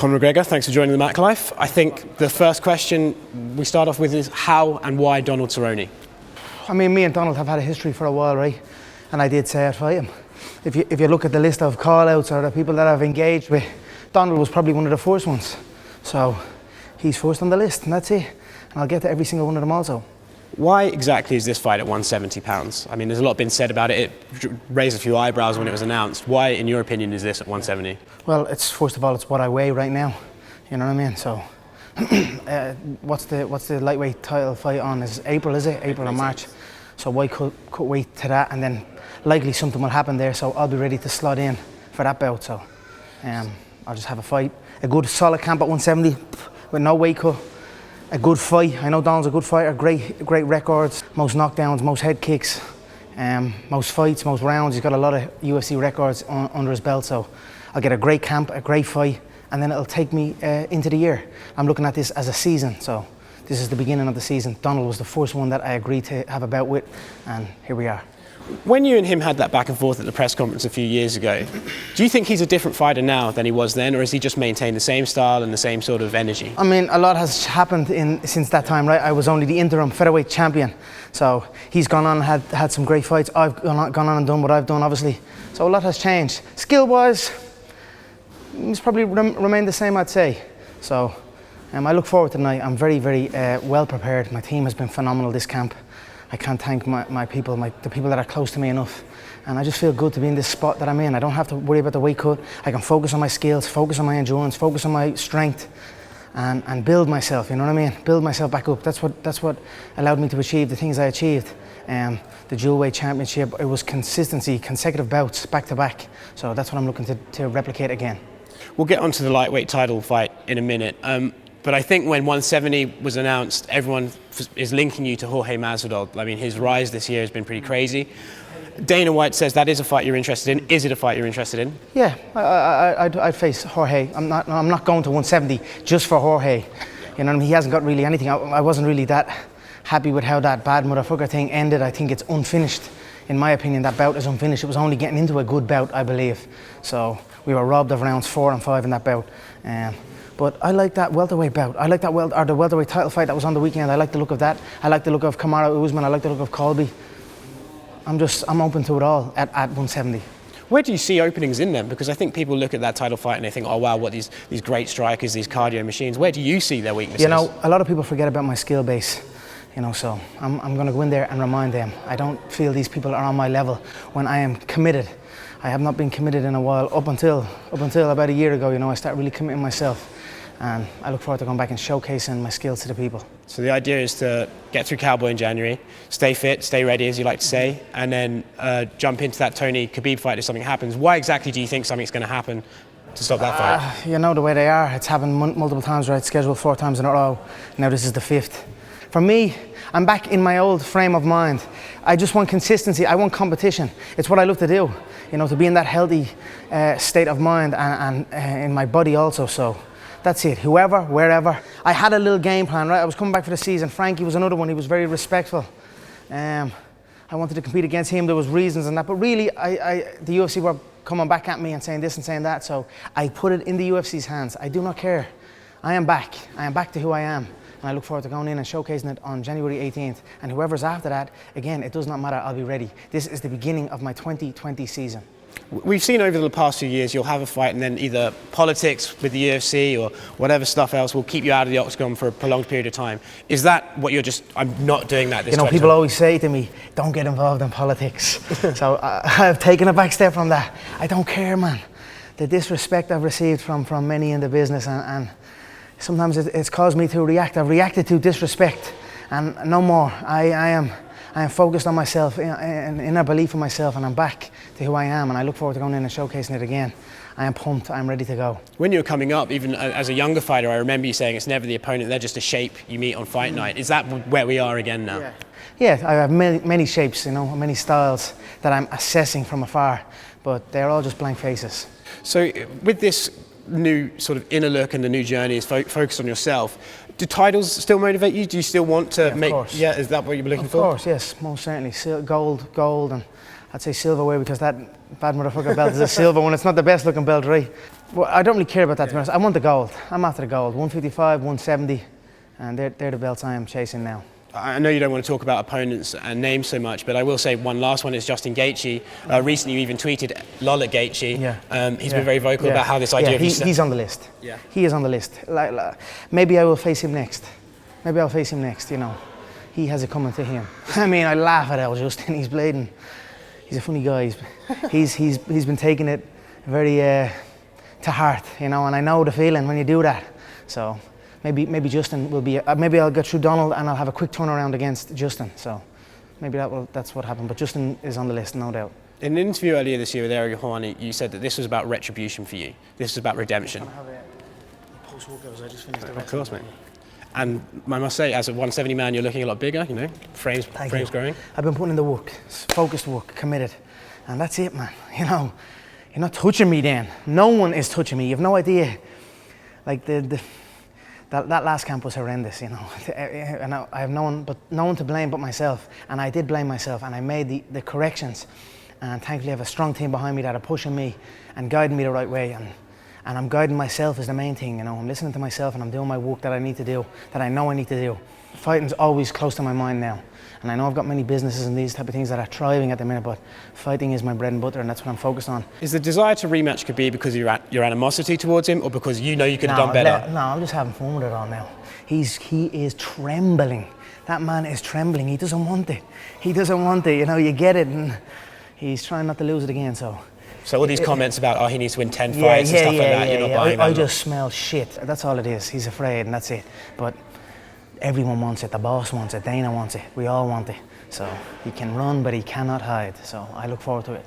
Conor McGregor, thanks for joining the MacLife. I think the first question we start off with is how and why Donald Cerrone? I mean, me and Donald have had a history for a while, right? And I did say I'd fight him. If you look at the list of call-outs or the people that I've engaged with, Donald was probably one of the first ones. So he's first on the list, and that's it. And I'll get to every single one of them also. Why exactly is this fight at 170 pounds? I mean, there's a lot been said about it. It raised a few eyebrows when it was announced. Why, in your opinion, is this at 170? Well, first of all, it's what I weigh right now. You know what I mean? So, what's the lightweight title fight on? Is April, is it? April or March? So why cut weight to that, and then likely something will happen there. So I'll be ready to slot in for that bout. So, I'll just have a fight, a good solid camp at 170 with no weight cut. A good fight. I know Donald's a good fighter, great records, most knockdowns, most head kicks, most fights, most rounds. He's got a lot of UFC records under his belt, so I'll get a great camp, a great fight, and then it'll take me into the year. I'm looking at this as a season, so this is the beginning of the season. Donald was the first one that I agreed to have a bout with, and here we are. When you and him had that back and forth at the press conference a few years ago, do you think he's a different fighter now than he was then, or has he just maintained the same style and the same sort of energy? I mean, a lot has happened since that time, right? I was only the interim featherweight champion, so he's gone on and had some great fights. I've gone on and done what I've done, obviously. So a lot has changed. Skill-wise, he's probably remained the same, I'd say. So I look forward to tonight. I'm very, very well prepared. My team has been phenomenal this camp. I can't thank my people, the people that are close to me enough. And I just feel good to be in this spot that I'm in. I don't have to worry about the weight cut. I can focus on my skills, focus on my endurance, focus on my strength, and build myself, you know what I mean? Build myself back up. That's what allowed me to achieve the things I achieved. The dual weight championship, it was consistency, consecutive bouts, back to back. So that's what I'm looking to replicate again. We'll get onto the lightweight title fight in a minute. But I think when 170 was announced, everyone is linking you to Jorge Masvidal. I mean, his rise this year has been pretty crazy. Dana White says that is a fight you're interested in. Is it a fight you're interested in? Yeah, I'd face Jorge. I'm not going to 170 just for Jorge. You know what I mean? He hasn't got really anything. I wasn't really that happy with how that bad motherfucker thing ended. I think it's unfinished. In my opinion, that bout is unfinished. It was only getting into a good bout, I believe. So we were robbed of rounds 4 and 5 in that bout. But I like that welterweight bout. I like that the welterweight title fight that was on the weekend. I like the look of that. I like the look of Kamaru Usman. I like the look of Colby. I'm open to it all at 170. Where do you see openings in them? Because I think people look at that title fight and they think, oh wow, what these great strikers, these cardio machines. Where do you see their weaknesses? You know, a lot of people forget about my skill base. You know, so I'm going to go in there and remind them. I don't feel these people are on my level when I am committed. I have not been committed in a while, up until about a year ago. You know, I started really committing myself. And I look forward to going back and showcasing my skills to the people. So the idea is to get through Cowboy in January, stay fit, stay ready, as you like to say, and then jump into that Tony Khabib fight if something happens. Why exactly do you think something's going to happen to stop that fight? You know the way they are. It's happened multiple times, right? Scheduled 4 times in a row. Now this is the 5th. For me, I'm back in my old frame of mind. I just want consistency. I want competition. It's what I love to do. You know, to be in that healthy state of mind and in my body also. So. That's it, whoever, wherever. I had a little game plan, right? I was coming back for the season. Frankie was another one, he was very respectful. I wanted to compete against him, there was reasons and that, but really, the UFC were coming back at me and saying this and saying that, so I put it in the UFC's hands. I do not care. I am back to who I am. And I look forward to going in and showcasing it on January 18th. And whoever's after that, again, it does not matter, I'll be ready. This is the beginning of my 2020 season. We've seen over the past few years, you'll have a fight and then either politics with the UFC or whatever stuff else will keep you out of the octagon for a prolonged period of time. Is that what you're just, I'm not doing that this time? You know, people always say to me, don't get involved in politics. So I've taken a back step from that. I don't care, man. The disrespect I've received from many in the business and sometimes it's caused me to react. I've reacted to disrespect and no more. I am focused on myself, in a belief in myself, and I'm back to who I am, and I look forward to going in and showcasing it again. I am pumped, I'm ready to go. When you were coming up, even as a younger fighter, I remember you saying it's never the opponent, they're just a shape you meet on fight night. Is that where we are again now? Yeah, I have many shapes, you know, many styles that I'm assessing from afar, but they're all just blank faces. So with this new sort of inner look and the new journey is focused on yourself, do titles still motivate you? Do you still want to make? Course. Yeah, is that what you're looking for? Of course, yes, most certainly. Gold, and I'd say silverware because that bad motherfucker belt is a silver one. It's not the best looking belt, right? Well, I don't really care about that, to be honest. I want the gold. I'm after the gold. 155, 170, and they're the belts I am chasing now. I know you don't want to talk about opponents and names so much, but I will say one last one is Justin Gaethje. Recently, you even tweeted "lol at Gaethje." Yeah. He's been very vocal about how this idea of he's on the list. Yeah. He is on the list. Maybe I will face him next. Maybe I'll face him next. You know, he has it coming to him. I mean, I laugh at El Justin. He's bleeding. He's a funny guy. He's been taking it very to heart, you know, and I know the feeling when you do that. So. Maybe Justin will be. Maybe I'll get through Donald and I'll have a quick turnaround against Justin. So maybe that's what happened. But Justin is on the list, no doubt. In an interview earlier this year with Ariel Helwani, you said that this was about retribution for you. This was about redemption. Post-workouts, I just finished the Of course, mate. And I must say, as a 170 man, you're looking a lot bigger. You know, frames growing. I've been putting in the work, focused work, committed, and that's it, man. You know, you're not touching me. Then no one is touching me. You've no idea. Like That last camp was horrendous, you know, and I have no one to blame but myself, and I did blame myself, and I made the corrections, and thankfully I have a strong team behind me that are pushing me and guiding me the right way, and I'm guiding myself is the main thing, you know. I'm listening to myself and I'm doing my work that I need to do, that I know I need to do. Fighting's always close to my mind now, and I know I've got many businesses and these type of things that are thriving at the minute, but fighting is my bread and butter, and that's what I'm focused on. Is the desire to rematch could be because of your animosity towards him, or because you know you could have done better? No, I'm just having fun with it all now. He is trembling. That man is trembling. He doesn't want it. He doesn't want it. You know, you get it, and he's trying not to lose it again. So all these comments about he needs to win 10 fights and stuff like that, you're not buying that. I just smell shit. That's all it is. He's afraid, and that's it. But everyone wants it. The boss wants it. Dana wants it. We all want it. So he can run, but he cannot hide. So I look forward to it.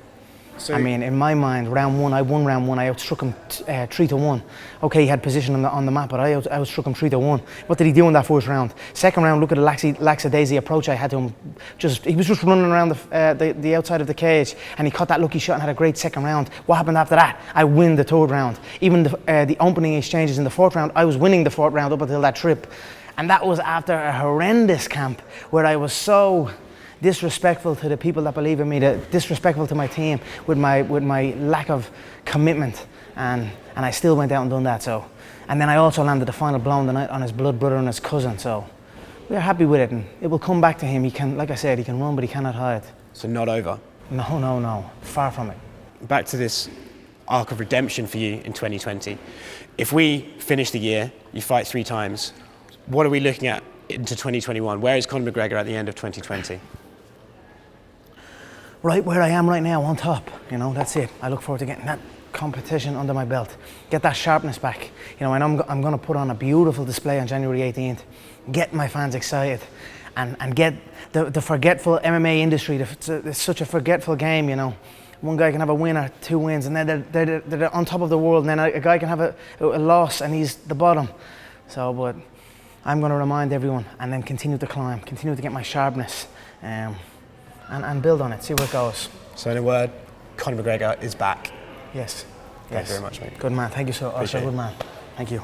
I mean, in my mind, round one, I won round one. I outstruck him 3-1. Okay, he had position on the map, but I outstruck him 3-1. What did he do in that first round? Second round, look at the lackadaisy approach I had to him. He was just running around the outside of the cage, and he caught that lucky shot and had a great second round. What happened after that? I win the third round. Even the opening exchanges in the fourth round, I was winning the fourth round up until that trip. And that was after a horrendous camp where I was so disrespectful to the people that believe in me, disrespectful to my team with my lack of commitment, and I still went out and done that. So, and then I also landed the final blow on the night on his blood brother and his cousin. So we are happy with it, and it will come back to him. He can, like I said, he can run, but he cannot hide. So not over? No, far from it. Back to this arc of redemption for you in 2020. If we finish the year, you fight 3 times, what are we looking at into 2021? Where is Conor McGregor at the end of 2020? Right where I am right now, on top. You know, that's it. I look forward to getting that competition under my belt, get that sharpness back. You know, and I'm going to put on a beautiful display on January 18th, get my fans excited, and get the forgetful MMA industry. It's such a forgetful game, you know. One guy can have a win or 2 wins, and then they're on top of the world, and then a guy can have a loss, and he's the bottom. So, but I'm going to remind everyone, and then continue to climb, continue to get my sharpness, and build on it, see where it goes. So in a word, Conor McGregor is back. Yes. Thank you very much, mate. Good man. Thank you so much. Good man. Thank you.